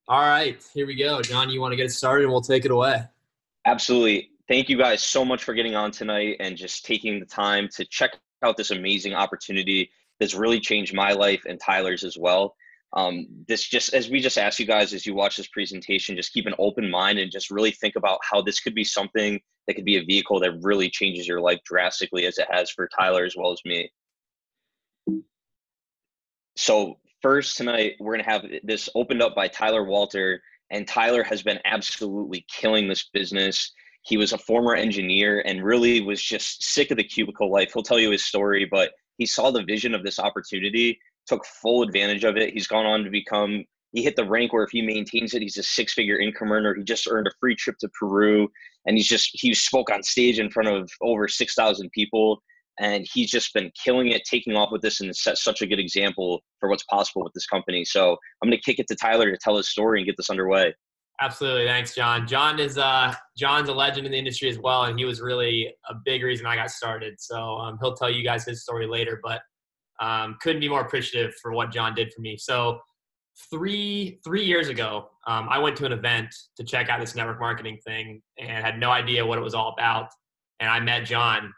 All right, here we go. John, you want to get it started and we'll take it away. Absolutely. Thank you guys so much for getting on tonight and just taking the time to check out this amazing opportunity that's really changed my life and Tyler's as well. This just, as we just asked you guys, as you watch this presentation, just keep an open mind and just really think about how this could be something that could be a vehicle that really changes your life drastically as it has for Tyler as well as me. So first tonight, we're going to have this opened up by Tyler Walter, and Tyler has been absolutely killing this business. He was a former engineer and really was just sick of the cubicle life. He'll tell you his story, but he saw the vision of this opportunity, took full advantage of it. He's gone on to become, he hit the rank where if he maintains it, he's a six-figure income earner. He just earned a free trip to Peru, and he spoke on stage in front of over 6,000 people. And he's just been killing it, taking off with this, and set such a good example for what's possible with this company. So I'm going to kick it to Tyler to tell his story and get this underway. Absolutely. Thanks, John. John's a legend in the industry as well, and he was really a big reason I got started. So he'll tell you guys his story later, but couldn't be more appreciative for what John did for me. So three years ago, I went to an event to check out this network marketing thing and had no idea what it was all about. And I met John,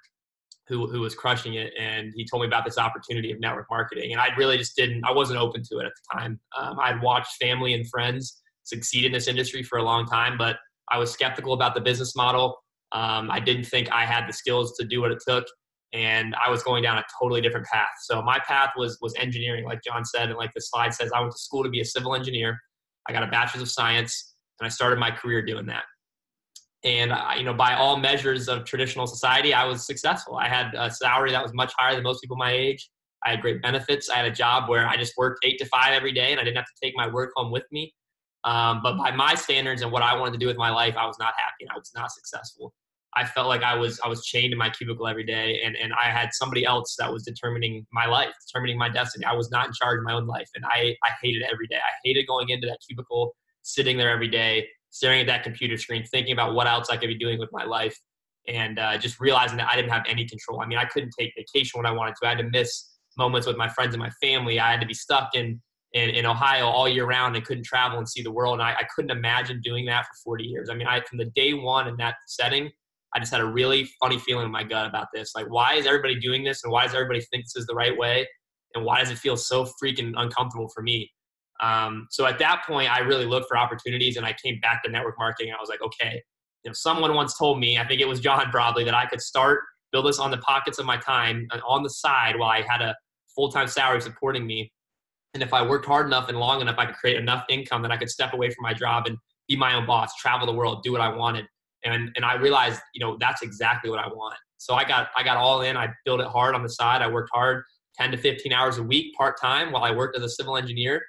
who was crushing it, and he told me about this opportunity of network marketing. And I really just I wasn't open to it at the time. I'd watched family and friends succeed in this industry for a long time, but I was skeptical about the business model. I didn't think I had the skills to do what it took, and I was going down a totally different path. So my path was engineering, like John said, and like the slide says, I went to school to be a civil engineer. I got a bachelor's of science, and I started my career doing that. And by all measures of traditional society, I was successful. I had a salary that was much higher than most people my age. I had great benefits. I had a job where I just worked 8 to 5 every day, and I didn't have to take my work home with me. But by my standards and what I wanted to do with my life, I was not happy and I was not successful. I felt like I was chained in my cubicle every day, and I had somebody else that was determining my life, determining my destiny. I was not in charge of my own life, and I hated it every day. I hated going into that cubicle, sitting there every day, staring at that computer screen, thinking about what else I could be doing with my life, and just realizing that I didn't have any control. I mean, I couldn't take vacation when I wanted to. I had to miss moments with my friends and my family. I had to be stuck in Ohio all year round and couldn't travel and see the world. And I couldn't imagine doing that for 40 years. I mean, from the day one in that setting, I just had a really funny feeling in my gut about this. Like, why is everybody doing this? And why does everybody think this is the right way? And why does it feel so freaking uncomfortable for me? So at that point, I really looked for opportunities, and I came back to network marketing. I was like, okay, someone once told me, I think it was John probably, that I could build this on the pockets of my time and on the side while I had a full-time salary supporting me. And if I worked hard enough and long enough, I could create enough income that I could step away from my job and be my own boss, travel the world, do what I wanted. And I realized, that's exactly what I want. So I got all in. I built it hard on the side. I worked hard 10 to 15 hours a week part-time while I worked as a civil engineer.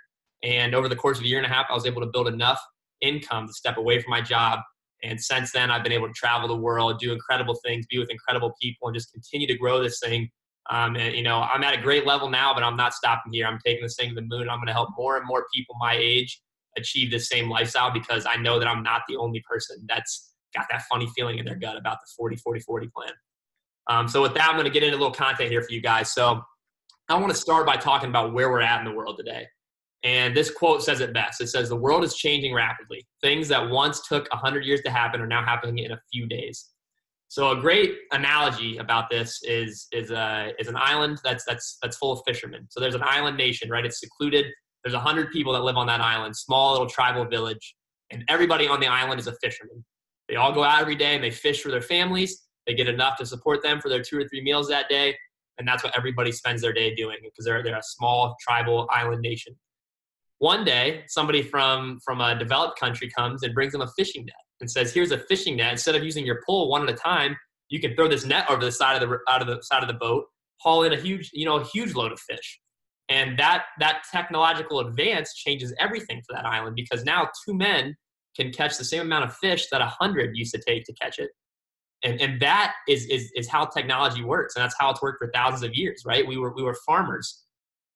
And over the course of a year and a half, I was able to build enough income to step away from my job. And since then, I've been able to travel the world, do incredible things, be with incredible people, and just continue to grow this thing. I'm at a great level now, but I'm not stopping here. I'm taking this thing to the moon. I'm going to help more and more people my age achieve this same lifestyle, because I know that I'm not the only person that's got that funny feeling in their gut about the 40-40-40 plan. So with that, I'm going to get into a little content here for you guys. So I want to start by talking about where we're at in the world today. And this quote says it best. It says, "The world is changing rapidly. Things that once took 100 years to happen are now happening in a few days." So a great analogy about this is an island that's full of fishermen. So there's an island nation, right? It's secluded. There's 100 people that live on that island, small little tribal village, and everybody on the island is a fisherman. They all go out every day and they fish for their families. They get enough to support them for their 2 or 3 meals that day, and that's what everybody spends their day doing, because they're a small tribal island nation. One day, somebody from a developed country comes and brings them a fishing net and says, "Here's a fishing net. Instead of using your pole one at a time, you can throw this net over the side of the boat, haul in a huge load of fish." And that technological advance changes everything for that island, because now 2 men can catch the same amount of fish that 100 used to take to catch it. And that is how technology works, and that's how it's worked for thousands of years, right? We were farmers,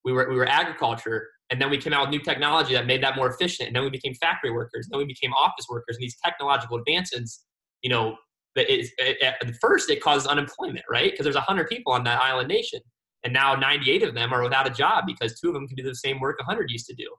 we were agriculture. And then we came out with new technology that made that more efficient. And then we became factory workers. And then we became office workers. And these technological advances, at first it causes unemployment, right? Because there's 100 people on that island nation. And now 98 of them are without a job because 2 of them can do the same work 100 used to do.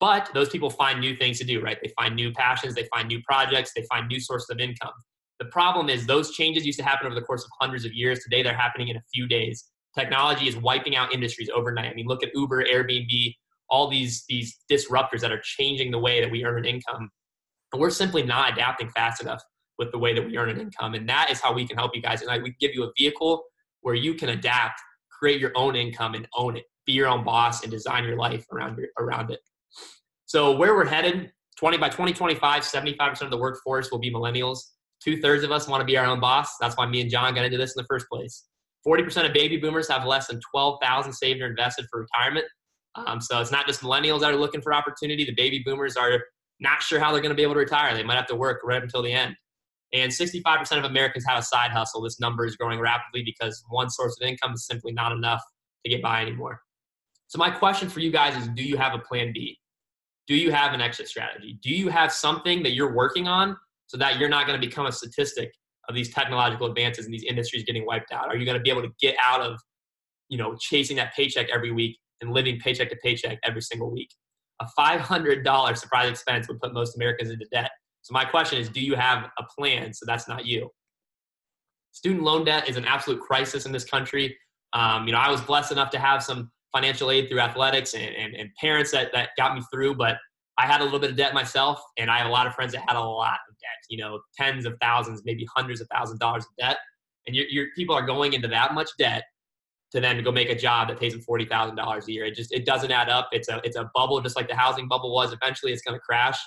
But those people find new things to do, right? They find new passions, they find new projects, they find new sources of income. The problem is those changes used to happen over the course of hundreds of years. Today, they're happening in a few days. Technology is wiping out industries overnight. I mean, look at Uber, Airbnb, all these disruptors that are changing the way that we earn an income. And we're simply not adapting fast enough with the way that we earn an income. And that is how we can help you guys. And we give you a vehicle where you can adapt, create your own income and own it. Be your own boss and design your life around it. So where we're headed, by 2025, 75% of the workforce will be millennials. 2/3 of us want to be our own boss. That's why me and John got into this in the first place. 40% of baby boomers have less than $12,000 saved or invested for retirement. So it's not just millennials that are looking for opportunity. The baby boomers are not sure how they're going to be able to retire. They might have to work right up until the end. And 65% of Americans have a side hustle. This number is growing rapidly because one source of income is simply not enough to get by anymore. So my question for you guys is, do you have a plan B? Do you have an exit strategy? Do you have something that you're working on so that you're not going to become a statistic of these technological advances and these industries getting wiped out? Are you going to be able to get out of, chasing that paycheck every week and living paycheck to paycheck every single week? A $500 surprise expense would put most Americans into debt. So my question is, do you have a plan so that's not you? Student loan debt is an absolute crisis in this country. I was blessed enough to have some financial aid through athletics and parents that got me through, but I had a little bit of debt myself, and I have a lot of friends that had a lot of debt, tens of thousands, maybe hundreds of thousands of dollars of debt. And your people are going into that much debt to then go make a job that pays them $40,000 a year. It doesn't add up. It's a bubble, just like the housing bubble was. Eventually it's going to crash,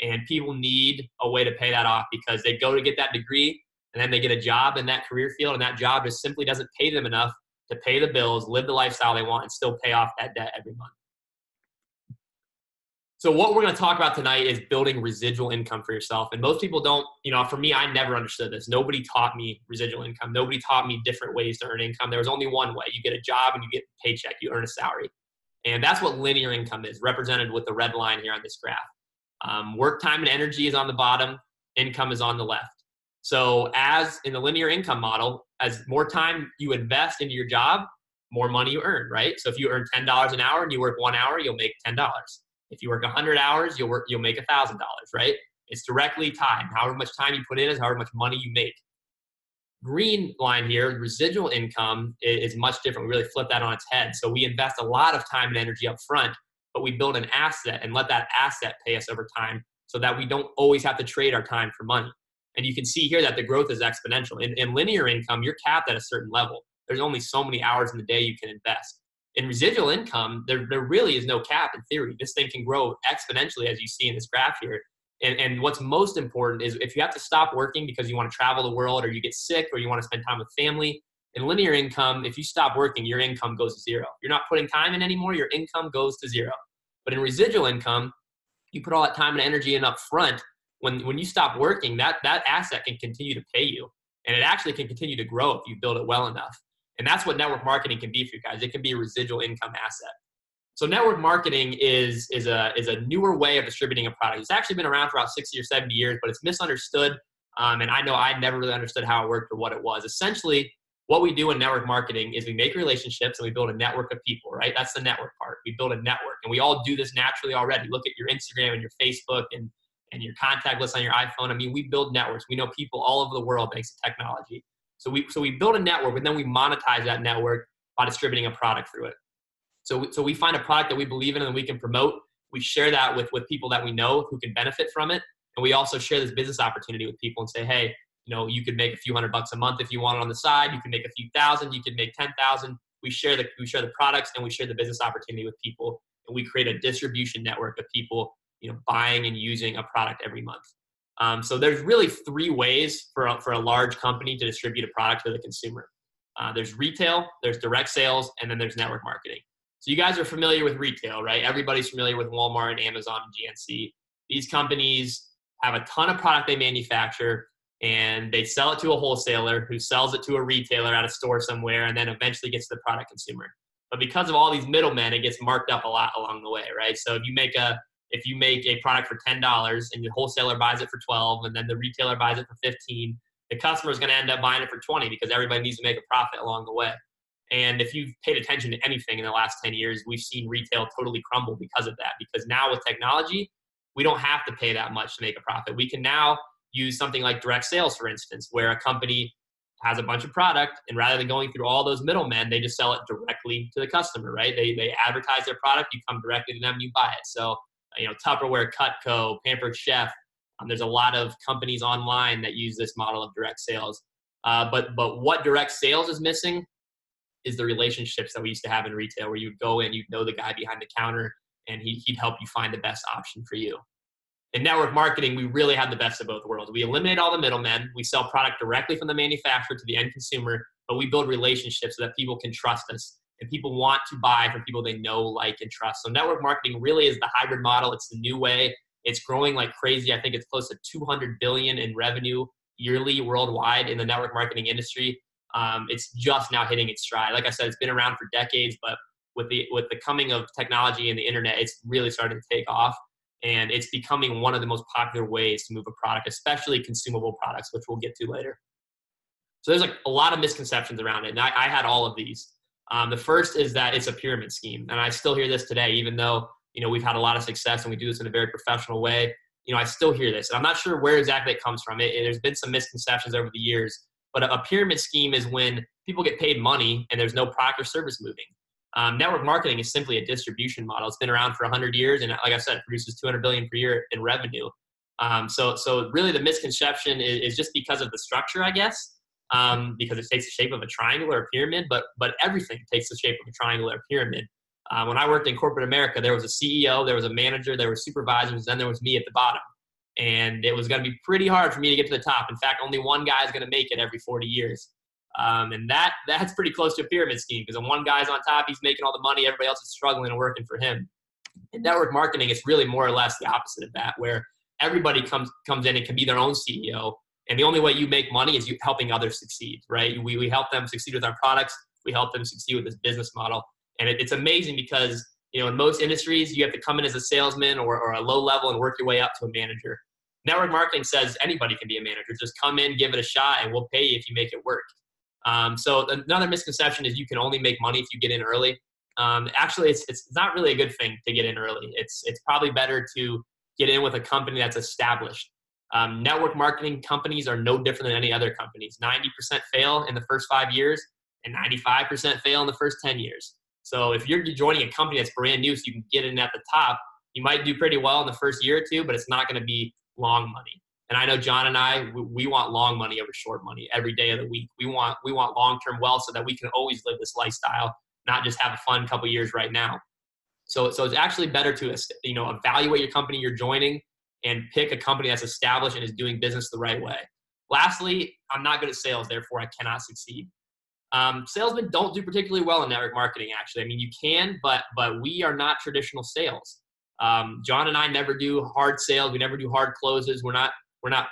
and people need a way to pay that off because they go to get that degree and then they get a job in that career field, and that job just simply doesn't pay them enough to pay the bills, live the lifestyle they want, and still pay off that debt every month. So what we're going to talk about tonight is building residual income for yourself. And most people don't, for me, I never understood this. Nobody taught me residual income. Nobody taught me different ways to earn income. There was only one way. You get a job and you get a paycheck. You earn a salary. And that's what linear income is, represented with the red line here on this graph. Work time and energy is on the bottom. Income is on the left. So as in the linear income model, as more time you invest into your job, more money you earn, right? So if you earn $10 an hour and you work 1 hour, you'll make $10. If you work 100 hours, you'll make $1,000, right? It's directly tied. However much time you put in is however much money you make. Green line here, residual income is much different. We really flip that on its head. So we invest a lot of time and energy up front, but we build an asset and let that asset pay us over time so that we don't always have to trade our time for money. And you can see here that the growth is exponential. In linear income, you're capped at a certain level. There's only so many hours in the day you can invest. In residual income, there really is no cap in theory. This thing can grow exponentially, as you see in this graph here. And what's most important is if you have to stop working because you want to travel the world or you get sick or you want to spend time with family, in linear income, if you stop working, your income goes to zero. You're not putting time in anymore, your income goes to zero. But in residual income, you put all that time and energy in up front. When you stop working, that asset can continue to pay you. And it actually can continue to grow if you build it well enough. And that's what network marketing can be for you guys. It can be a residual income asset. So network marketing is a newer way of distributing a product. It's actually been around for about 60 or 70 years, but it's misunderstood. And I know I never really understood how it worked or what it was. Essentially, what we do in network marketing is we make relationships and we build a network of people, right? That's the network part. We build a network. And we all do this naturally already. Look at your Instagram and your Facebook and your contact list on your iPhone. I mean, we build networks. We know people all over the world thanks to technology. So we build a network, and then we monetize that network by distributing a product through it. So we find a product that we believe in and we can promote. We share that with people that we know who can benefit from it. And we also share this business opportunity with people and say, hey, you could make a few $100 a month if you want it on the side. You can make a few thousand. You could make 10,000. We share the products and we share the business opportunity with people. And we create a distribution network of people, buying and using a product every month. So there's really three ways for a large company to distribute a product to the consumer. There's retail, there's direct sales, and then there's network marketing. So you guys are familiar with retail, right? Everybody's familiar with Walmart and Amazon and GNC. These companies have a ton of product they manufacture, and they sell it to a wholesaler who sells it to a retailer at a store somewhere, and then eventually gets to the product consumer. But because of all these middlemen, it gets marked up a lot along the way, right? So if you make a product for $10 and the wholesaler buys it for $12 and then the retailer buys it for $15, the customer is going to end up buying it for $20 because everybody needs to make a profit along the way. And if you've paid attention to anything in the last 10 years, we've seen retail totally crumble because of that. Because now with technology, we don't have to pay that much to make a profit. We can now use something like direct sales, for instance, where a company has a bunch of product, and rather than going through all those middlemen, they just sell it directly to the customer, right? They advertise their product, you come directly to them, you buy it. So, Tupperware, Cutco, Pampered Chef, there's a lot of companies online that use this model of direct sales. But what direct sales is missing is the relationships that we used to have in retail, where you'd go in, you'd know the guy behind the counter, and he'd help you find the best option for you. In network marketing, we really have the best of both worlds. We eliminate all the middlemen. We sell product directly from the manufacturer to the end consumer, but we build relationships so that people can trust us and people want to buy from people they know, like, and trust. So network marketing really is the hybrid model. It's the new way. It's growing like crazy. I think it's close to 200 billion in revenue yearly worldwide in the network marketing industry. It's just now hitting its stride. Like I said, it's been around for decades, but with the coming of technology and the internet, it's really starting to take off. And it's becoming one of the most popular ways to move a product, especially consumable products, which we'll get to later. So there's like a lot of misconceptions around it. And I had all of these. The first is that it's a pyramid scheme. And I still hear this today, even though, we've had a lot of success and we do this in a very professional way. I still hear this. And I'm not sure where exactly it comes from. There's been some misconceptions over the years. But a pyramid scheme is when people get paid money and there's no product or service moving. Network marketing is simply a distribution model. It's been around for 100 years, and like I said, it produces 200 billion per year in revenue. So really, the misconception is just because of the structure, I guess, because it takes the shape of a triangle or a pyramid. But everything takes the shape of a triangle or a pyramid. When I worked in corporate America, there was a CEO, there was a manager, there were supervisors, then there was me at the bottom. And it was going to be pretty hard for me to get to the top. In fact, only one guy is going to make it every 40 years. And that's pretty close to a pyramid scheme, because when one guy's on top, he's making all the money, everybody else is struggling and working for him. In network marketing, it's really more or less the opposite of that, where everybody comes in and can be their own CEO. And the only way you make money is you helping others succeed, right? We help them succeed with our products. We help them succeed with this business model. And it's amazing because, in most industries, you have to come in as a salesman or a low level and work your way up to a manager. Network marketing says anybody can be a manager. Just come in, give it a shot, and we'll pay you if you make it work. So another misconception is you can only make money if you get in early. Actually, it's not really a good thing to get in early. It's probably better to get in with a company that's established. Network marketing companies are no different than any other companies. 90% fail in the first 5 years, and 95% fail in the first 10 years. So if you're joining a company that's brand new so you can get in at the top, you might do pretty well in the first year or two, but it's not going to be long money. And I know John and I, we want long money over short money every day of the week. We want long-term wealth so that we can always live this lifestyle, not just have a fun couple years right now. So it's actually better to, evaluate your company you're joining and pick a company that's established and is doing business the right way. Lastly, I'm not good at sales, therefore I cannot succeed. Salesmen don't do particularly well in network marketing, actually. I mean, you can, but we are not traditional sales. John and I never do hard sales. We never do hard closes. We're not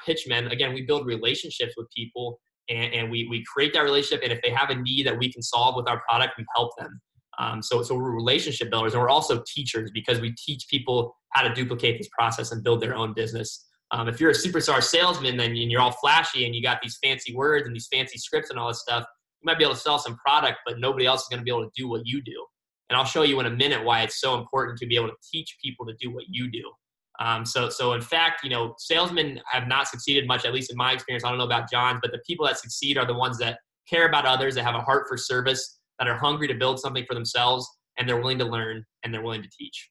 pitchmen. Again, we build relationships with people and we create that relationship. And if they have a need that we can solve with our product, we help them. So we're relationship builders, and we're also teachers, because we teach people how to duplicate this process and build their own business. If you're a superstar salesman, then you're all flashy and you got these fancy words and these fancy scripts and all this stuff, you might be able to sell some product, but nobody else is going to be able to do what you do. And I'll show you in a minute why it's so important to be able to teach people to do what you do. So in fact, salesmen have not succeeded much, at least in my experience. I don't know about John's, but the people that succeed are the ones that care about others, that have a heart for service, that are hungry to build something for themselves, and they're willing to learn and they're willing to teach.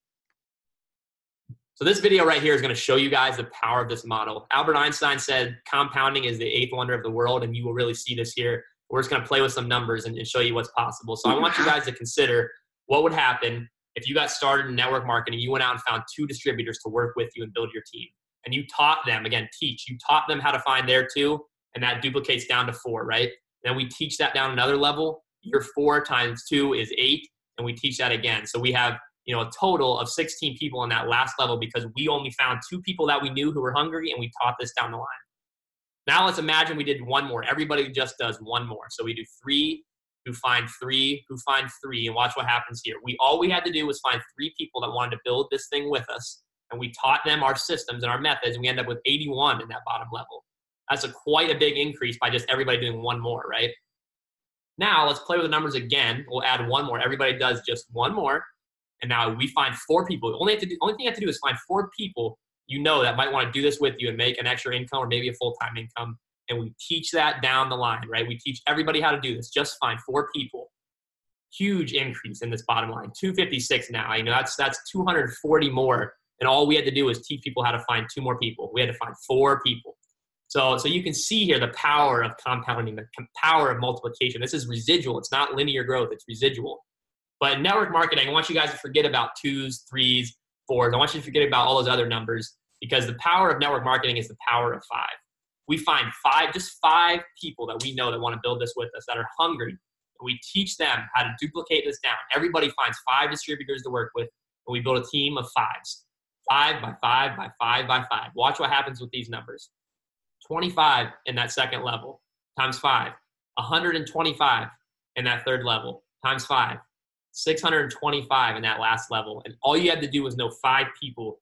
So this video right here is going to show you guys the power of this model. Albert Einstein said compounding is the eighth wonder of the world, and you will really see this here. We're just going to play with some numbers and show you what's possible. So I want you guys to consider what would happen if you got started in network marketing, you went out and found 2 distributors to work with you and build your team. And you taught them, again, you taught them how to find their 2, and that duplicates down to 4, right? Then we teach that down another level. Your 4 times 2 is 8, and we teach that again. So we have, a total of 16 people on that last level, because we only found 2 people that we knew who were hungry, and we taught this down the line. Now let's imagine we did 1 more. Everybody just does 1 more. So we do 3, who find 3, who find 3, and watch what happens here. All we had to do was find 3 people that wanted to build this thing with us, and we taught them our systems and our methods, and we end up with 81 in that bottom level. That's quite a big increase by just everybody doing 1 more, right? Now let's play with the numbers again. We'll add one more. Everybody does just one more. And now we find 4 people. The only thing you have to do is find 4 people that might want to do this with you and make an extra income or maybe a full-time income. And we teach that down the line, right? We teach everybody how to do this. Just find 4 people. Huge increase in this bottom line. 256 now. That's 240 more. And all we had to do was teach people how to find 2 more people. We had to find 4 people. So you can see here the power of compounding, the power of multiplication. This is residual. It's not linear growth. It's residual. But in network marketing, I want you guys to forget about 2s, 3s, 4s. I want you to forget about all those other numbers, because the power of network marketing is the power of 5. We find 5 people that we know that want to build this with us, that are hungry. We teach them how to duplicate this down. Everybody finds 5 distributors to work with, and we build a team of 5s. 5 by 5 by 5 by 5. Watch what happens with these numbers. 25 in that second level times 5. 125 in that third level times 5. 625 in that last level. And all you had to do was know 5 people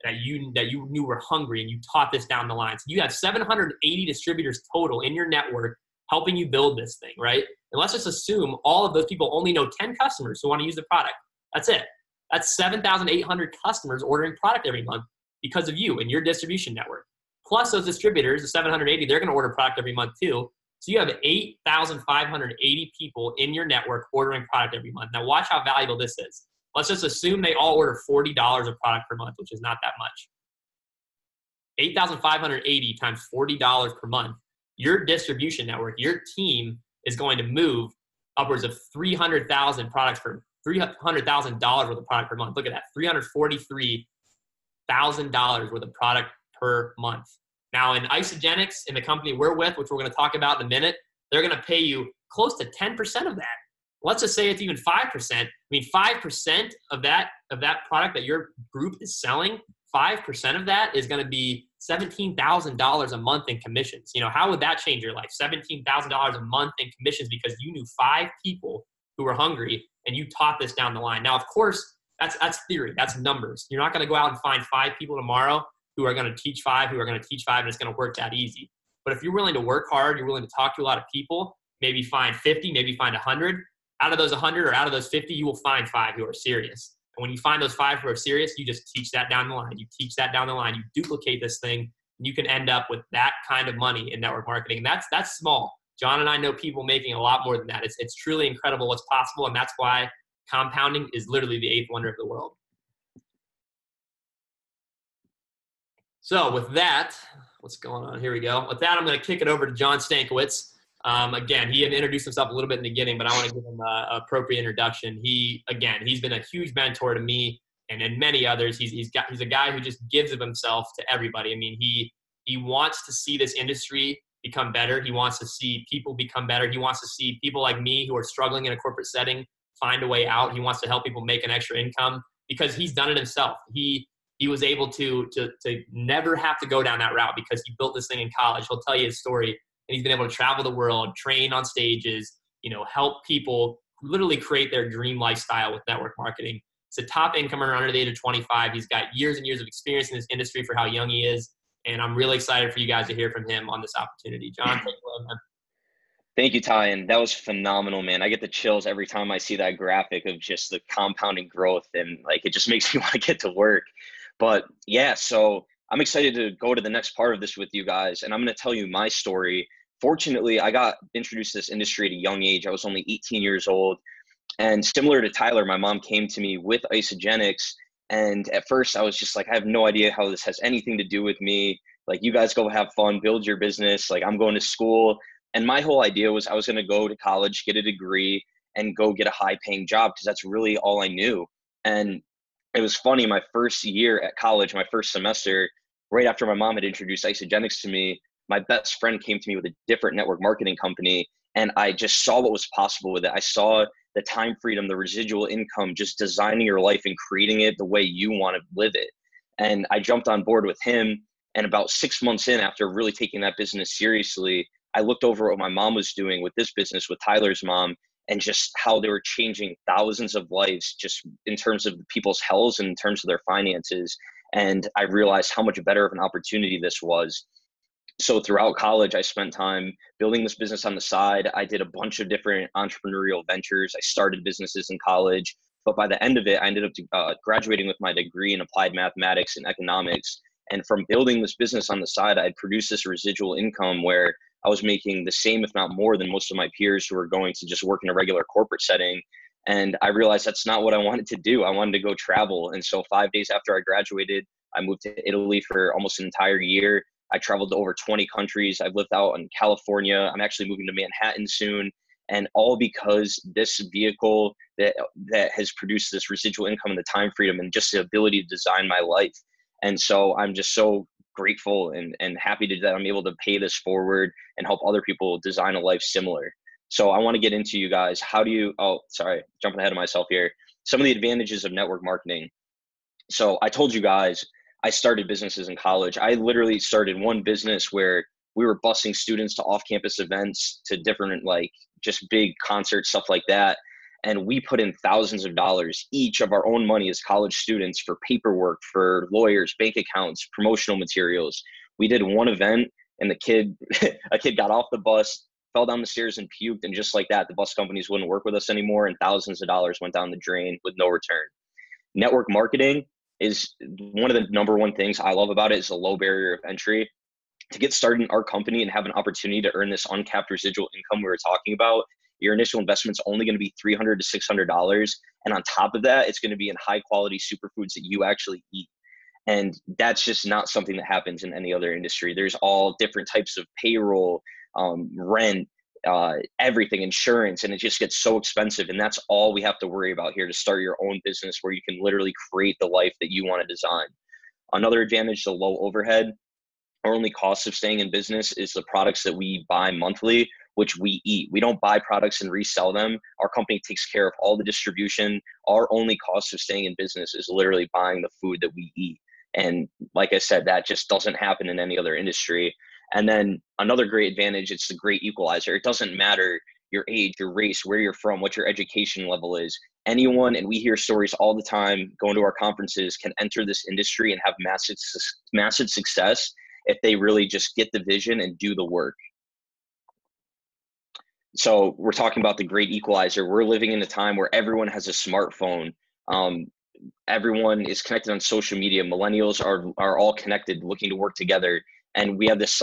that you knew were hungry, and you taught this down the line. So you have 780 distributors total in your network helping you build this thing, right? And let's just assume all of those people only know 10 customers who want to use the product. That's it. That's 7,800 customers ordering product every month because of you and your distribution network. Plus those distributors, the 780, they're going to order product every month too. So you have 8,580 people in your network ordering product every month. Now watch how valuable this is. Let's just assume they all order $40 of product per month, which is not that much. 8,580 times $40 per month. Your distribution network, your team is going to move upwards of $300,000 worth of product per month. Look at that, $343,000 worth of product per month. Now in Isagenix, in the company we're with, which we're going to talk about in a minute, they're going to pay you close to 10% of that. Let's just say it's even 5%. 5% of that product that your group is selling, 5% of that is going to be $17,000 a month in commissions. How would that change your life? $17,000 a month in commissions because you knew 5 people who were hungry and you taught this down the line. Now, of course, that's theory. That's numbers. You're not going to go out and find 5 people tomorrow who are going to teach 5, and it's going to work that easy. But if you're willing to work hard, you're willing to talk to a lot of people, maybe find 50, maybe find 100. Out of those 100 or out of those 50, you will find 5 who are serious. And when you find those 5 who are serious, you just teach that down the line. You teach that down the line. You duplicate this thing, and you can end up with that kind of money in network marketing. And that's small. John and I know people making a lot more than that. It's truly incredible what's possible, and that's why compounding is literally the 8th wonder of the world. So with that, what's going on? Here we go. With that, I'm going to kick it over to John Stankiewicz. Again, he had introduced himself a little bit in the beginning, but I want to give him an appropriate introduction. He's been a huge mentor to me and many others. He's a guy who just gives of himself to everybody. He wants to see this industry become better. He wants to see people become better. He wants to see people like me who are struggling in a corporate setting find a way out. He wants to help people make an extra income because he's done it himself. He was able to never have to go down that route because he built this thing in college. He'll tell you his story. And he's been able to travel the world, train on stages, help people literally create their dream lifestyle with network marketing. He's a top income earner under the age of 25. He's got years and years of experience in this industry for how young he is. And I'm really excited for you guys to hear from him on this opportunity. John, take it away, man. Thank you, Ty. And that was phenomenal, man. I get the chills every time I see that graphic of just the compounding growth. And it just makes me want to get to work. But yeah, so I'm excited to go to the next part of this with you guys. And I'm going to tell you my story. Fortunately, I got introduced to this industry at a young age. I was only 18 years old. And similar to Tyler, my mom came to me with Isagenix. And at first I was just like, I have no idea how this has anything to do with me. You guys go have fun, build your business. I'm going to school. And my whole idea was I was going to go to college, get a degree, and go get a high paying job because that's really all I knew. And it was funny, my first year at college, my first semester, right after my mom had introduced Isagenix to me, my best friend came to me with a different network marketing company, and I just saw what was possible with it. I saw the time freedom, the residual income, just designing your life and creating it the way you want to live it. And I jumped on board with him, and about 6 months in, after really taking that business seriously, I looked over what my mom was doing with this business, with Tyler's mom, and just how they were changing thousands of lives just in terms of people's health and in terms of their finances. And I realized how much better of an opportunity this was. So throughout college, I spent time building this business on the side. I did a bunch of different entrepreneurial ventures. I started businesses in college, but by the end of it, I ended up graduating with my degree in applied mathematics and economics. And from building this business on the side, I produced this residual income where I was making the same, if not more, than most of my peers who were going to just work in a regular corporate setting. And I realized that's not what I wanted to do. I wanted to go travel. And so 5 days after I graduated, I moved to Italy for almost an entire year. I traveled to over 20 countries. I've lived out in California. I'm actually moving to Manhattan soon. And all because this vehicle that has produced this residual income and the time freedom and just the ability to design my life. And so I'm just so grateful and happy that I'm able to pay this forward and help other people design a life similar. So I want to get into you guys. How do you, jumping ahead of myself here. Some of the advantages of network marketing. So I told you guys, I started businesses in college. I literally started one business where we were busing students to off-campus events, to different just big concerts, stuff like that. And we put in thousands of dollars each of our own money as college students for paperwork, for lawyers, bank accounts, promotional materials. We did one event and a kid got off the bus, fell down the stairs and puked. And just like that, the bus companies wouldn't work with us anymore. And thousands of dollars went down the drain with no return. Network marketing is one of the number one things I love about it is a low barrier of entry. To get started in our company and have an opportunity to earn this uncapped residual income we were talking about, your initial investment's only going to be $300 to $600. And on top of that, it's going to be in high quality superfoods that you actually eat. And that's just not something that happens in any other industry. There's all different types of payroll, rent, everything, insurance, and it just gets so expensive. And that's all we have to worry about here to start your own business where you can literally create the life that you want to design. Another advantage to low overhead. Our only cost of staying in business is the products that we buy monthly, which we eat. We don't buy products and resell them. Our company takes care of all the distribution. Our only cost of staying in business is literally buying the food that we eat. And like I said, that just doesn't happen in any other industry. And then another great advantage, it's the great equalizer. It doesn't matter your age, your race, where you're from, what your education level is. Anyone, and we hear stories all the time, going to our conferences, can enter this industry and have massive success if they really just get the vision and do the work. So we're talking about the great equalizer. We're living in a time where everyone has a smartphone. Everyone is connected on social media. Millennials are all connected, looking to work together. And we have this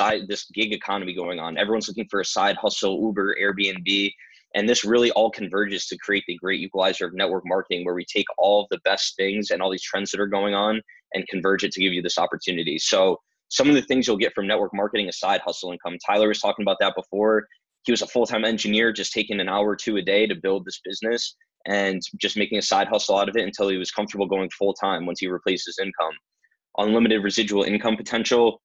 gig economy going on. Everyone's looking for a side hustle, Uber, Airbnb. And this really all converges to create the great equalizer of network marketing, where we take all of the best things and all these trends that are going on and converge it to give you this opportunity. So some of the things you'll get from network marketing is side hustle income. Tyler was talking about that before. He was a full-time engineer, just taking an hour or two a day to build this business and just making a side hustle out of it until he was comfortable going full-time once he replaced his income. Unlimited residual income potential.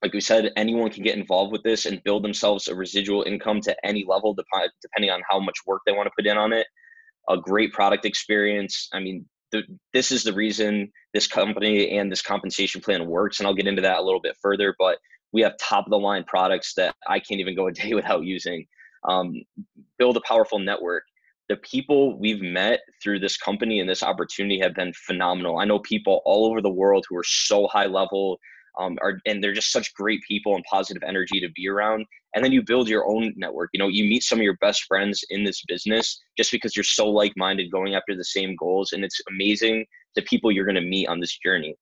Like we said, anyone can get involved with this and build themselves a residual income to any level, depending on how much work they want to put in on it. A great product experience. I mean, this is the reason this company and this compensation plan works. And I'll get into that a little bit further, but we have top of the line products that I can't even go a day without using. Build a powerful network. The people we've met through this company and this opportunity have been phenomenal. I know people all over the world who are so high level, and they're just such great people and positive energy to be around. And then you build your own network. You know, you meet some of your best friends in this business just because you're so like-minded, going after the same goals. And it's amazing the people you're going to meet on this journey.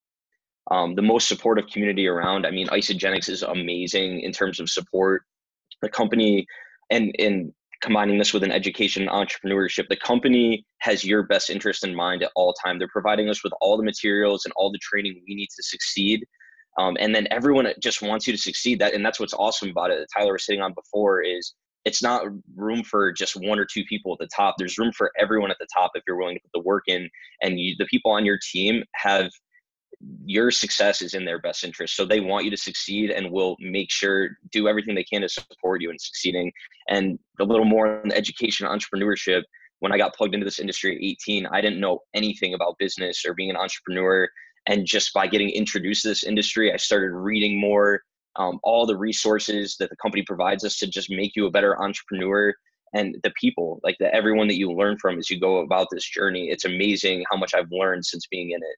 The most supportive community around. I mean, Isogenics is amazing in terms of support. The company, and combining this with an education and entrepreneurship, the company has your best interest in mind at all time. They're providing us with all the materials and all the training we need to succeed. And then everyone just wants you to succeed. And that's what's awesome about it that Tyler was sitting on before, is it's not room for just one or two people at the top. There's room for everyone at the top if you're willing to put the work in. And the people on your team have your success is in their best interest. So they want you to succeed and will make sure, do everything they can to support you in succeeding. And a little more on the education entrepreneurship. When I got plugged into this industry at 18, I didn't know anything about business or being an entrepreneur. And just by getting introduced to this industry, I started reading more, all the resources that the company provides us to just make you a better entrepreneur. And the people, everyone that you learn from as you go about this journey. It's amazing how much I've learned since being in it.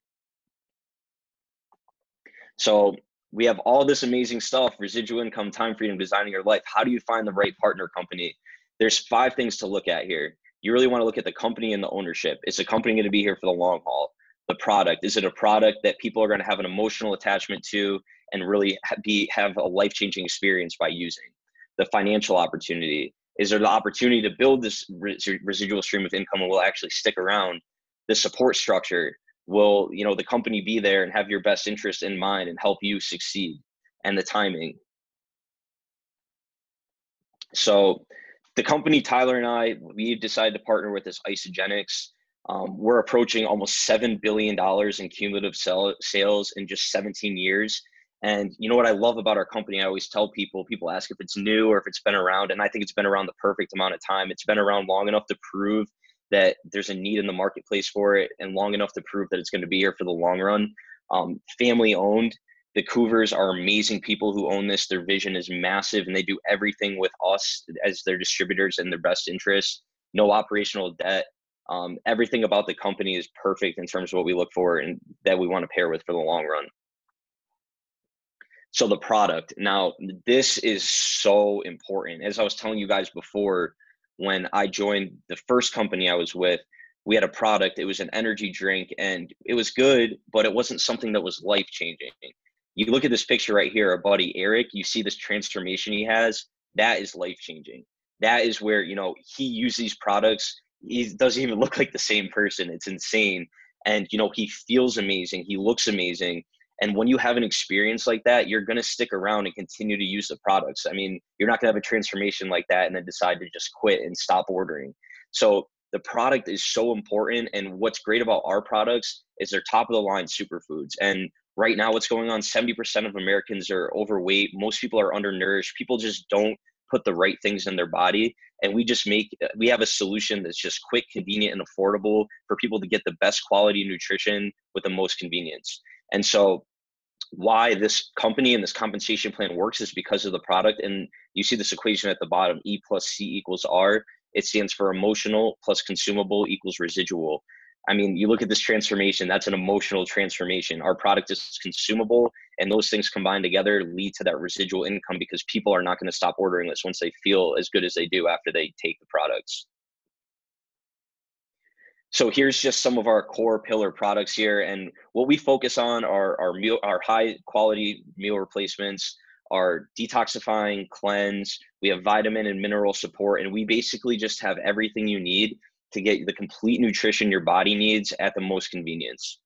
So we have all this amazing stuff, residual income, time freedom, designing your life. How do you find the right partner company? There's 5 things to look at here. You really want to look at the company and the ownership. Is the company going to be here for the long haul? The product, is it a product that people are going to have an emotional attachment to and really have a life-changing experience by using? The financial opportunity, is there the opportunity to build this residual stream of income and will actually stick around? The support structure, will the company be there and have your best interest in mind and help you succeed? And the timing. So the company, Tyler and I, we decided to partner with this Isagenix. We're approaching almost $7 billion in cumulative sales in just 17 years. And you know what I love about our company? I always tell people ask if it's new or if it's been around. And I think it's been around the perfect amount of time. It's been around long enough to prove that there's a need in the marketplace for it, and long enough to prove that it's going to be here for the long run. Family owned. The Coovers are amazing people who own this. Their vision is massive, and they do everything with us as their distributors in their best interest. No operational debt. Everything about the company is perfect in terms of what we look for and that we want to pair with for the long run. So the product. Now, this is so important. As I was telling you guys before, when I joined the first company I was with, we had a product. It was an energy drink, and it was good, but it wasn't something that was life-changing. You look at this picture right here, our buddy Eric, you see this transformation he has. That is life-changing. That is where, he used these products. He doesn't even look like the same person. It's insane. And, he feels amazing. He looks amazing. And when you have an experience like that, you're going to stick around and continue to use the products. I mean, you're not going to have a transformation like that and then decide to just quit and stop ordering. So the product is so important. And what's great about our products is they're top of the line superfoods. And right now, what's going on, 70% of Americans are overweight. Most people are undernourished. People just don't put the right things in their body. And we have a solution that's just quick, convenient, and affordable for people to get the best quality nutrition with the most convenience. And so why this company and this compensation plan works is because of the product. And you see this equation at the bottom, E plus C equals R. It stands for emotional plus consumable equals residual. I mean, you look at this transformation, that's an emotional transformation. Our product is consumable, and those things combined together lead to that residual income because people are not going to stop ordering this once they feel as good as they do after they take the products. So here's just some of our core pillar products here. And what we focus on are our high quality meal replacements, our detoxifying cleanse. We have vitamin and mineral support, and we basically just have everything you need to get the complete nutrition your body needs at the most convenience.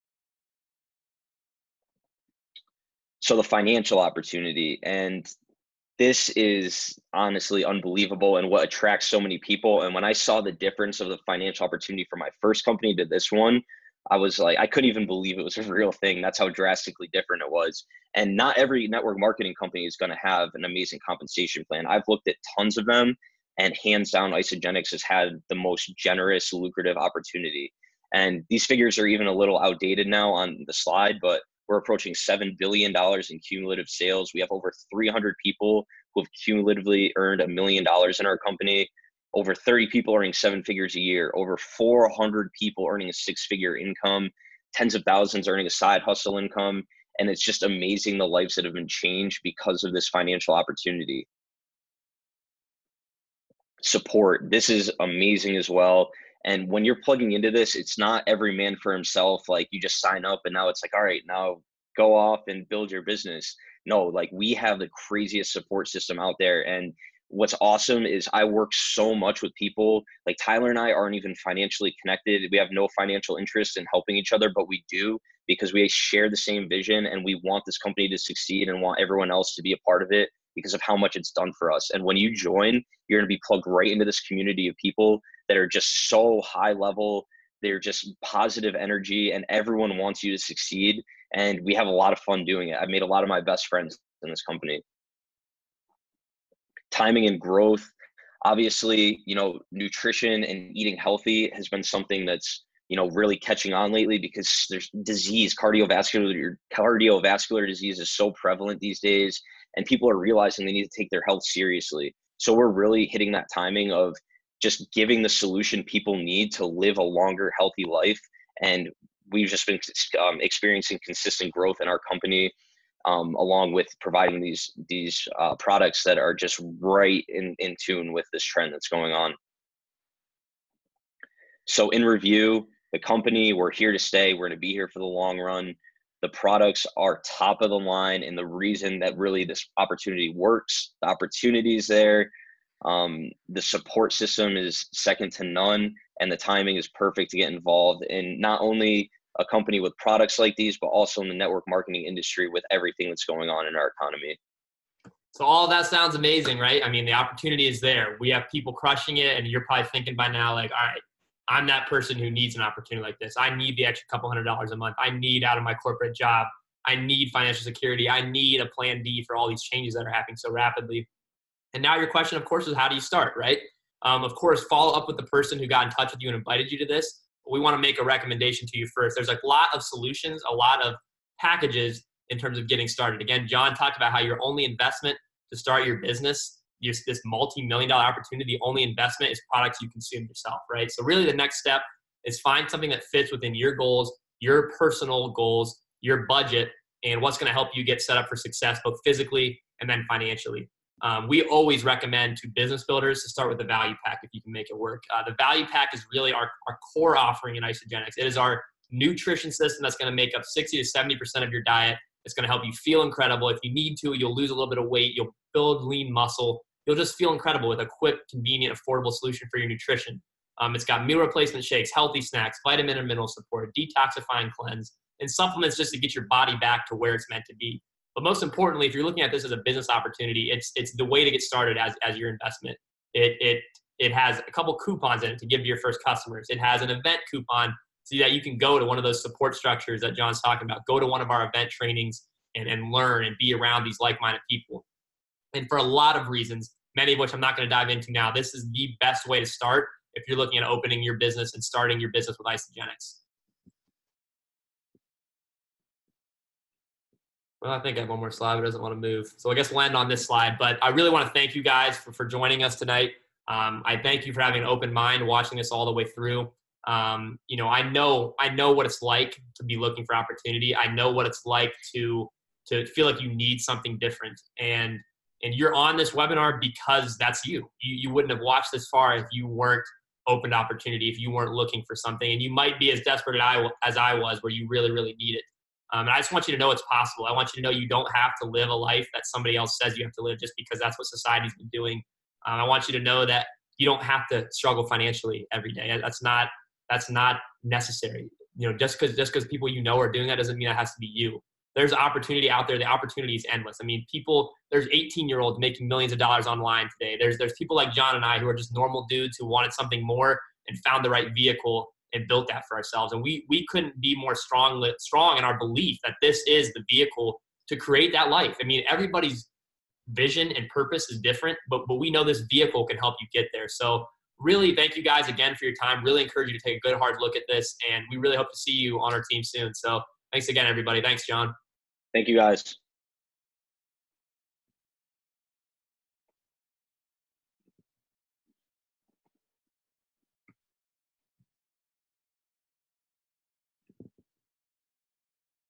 So the financial opportunity, and this is honestly unbelievable and what attracts so many people. And when I saw the difference of the financial opportunity from my first company to this one, I was like, I couldn't even believe it was a real thing. That's how drastically different it was. And not every network marketing company is going to have an amazing compensation plan. I've looked at tons of them, and hands down, Isagenix has had the most generous, lucrative opportunity. And these figures are even a little outdated now on the slide, but we're approaching $7 billion in cumulative sales. We have over 300 people who have cumulatively earned $1 million in our company. Over 30 people earning 7 figures a year. Over 400 people earning a 6-figure income. Tens of thousands earning a side hustle income. And it's just amazing the lives that have been changed because of this financial opportunity. Support. This is amazing as well. And when you're plugging into this, it's not every man for himself. Like you just sign up and now it's like, all right, now go off and build your business. No, like we have the craziest support system out there. And what's awesome is I work so much with people like Tyler and I aren't even financially connected. We have no financial interest in helping each other, but we do because we share the same vision and we want this company to succeed and want everyone else to be a part of it because of how much it's done for us. And when you join, you're going to be plugged right into this community of people that are just so high level. They're just positive energy and everyone wants you to succeed. And we have a lot of fun doing it. I've made a lot of my best friends in this company. Timing and growth. Obviously, nutrition and eating healthy has been something that's, really catching on lately because there's disease, cardiovascular disease is so prevalent these days, and people are realizing they need to take their health seriously. So we're really hitting that timing of just giving the solution people need to live a longer, healthy life. And we've just been experiencing consistent growth in our company. along with providing these products that are just right in tune with this trend that's going on. So in review, the company, we're here to stay. We're going to be here for the long run. The products are top of the line, and the reason that really this opportunity works, the opportunity is there. The support system is second to none, and the timing is perfect to get involved in not only a company with products like these, but also in the network marketing industry with everything that's going on in our economy. So all that sounds amazing, right? I mean, the opportunity is there. We have people crushing it, and you're probably thinking by now, like, all right, I'm that person who needs an opportunity like this. I need the extra couple $100s a month. I need out of my corporate job. I need financial security. I need a plan B for all these changes that are happening so rapidly. And now your question, of course, is how do you start, right? Of course, follow up with the person who got in touch with you and invited you to this. But we want to make a recommendation to you first. There's a lot of solutions, a lot of packages in terms of getting started. Again, John talked about how your only investment to start your business, this multi-million-dollar opportunity, the only investment is products you consume yourself, right? So really the next step is find something that fits within your goals, your personal goals, your budget, and what's going to help you get set up for success, both physically and then financially. We always recommend to business builders to start with the value pack if you can make it work. The value pack is really our core offering in Isagenix. It is our nutrition system that's going to make up 60 to 70% of your diet. It's going to help you feel incredible. If you need to, you'll lose a little bit of weight. You'll build lean muscle. You'll just feel incredible with a quick, convenient, affordable solution for your nutrition. It's got meal replacement shakes, healthy snacks, vitamin and mineral support, detoxifying cleanse, and supplements just to get your body back to where it's meant to be. But most importantly, if you're looking at this as a business opportunity, it's the way to get started as your investment. It has a couple coupons in it to give to your first customers. It has an event coupon so that you can go to one of those support structures that John's talking about. Go to one of our event trainings and learn and be around these like-minded people. And for a lot of reasons, many of which I'm not going to dive into now, this is the best way to start if you're looking at opening your business and starting your business with Isagenix. Well, I think I have one more slide, but it doesn't want to move. So I guess we'll end on this slide. But I really want to thank you guys for joining us tonight. I thank you for having an open mind, watching this all the way through. I know what it's like to be looking for opportunity. I know what it's like to feel like you need something different. And you're on this webinar because that's you. You wouldn't have watched this far if you weren't open to opportunity, if you weren't looking for something. And you might be as desperate as I was, where you really, really need it. And I just want you to know it's possible. I want you to know you don't have to live a life that somebody else says you have to live just because that's what society's been doing. I want you to know that you don't have to struggle financially every day. That's not necessary. Just because people are doing that doesn't mean that has to be you. There's opportunity out there. The opportunity is endless. I mean, there's 18-year-olds making millions of dollars online today. There's people like John and I who are just normal dudes who wanted something more and found the right vehicle and built that for ourselves. And we couldn't be more strong in our belief that this is the vehicle to create that life. I mean, everybody's vision and purpose is different, but we know this vehicle can help you get there. So really, thank you guys again for your time. Really encourage you to take a good, hard look at this. And we really hope to see you on our team soon. So thanks again, everybody. Thanks, John. Thank you, guys.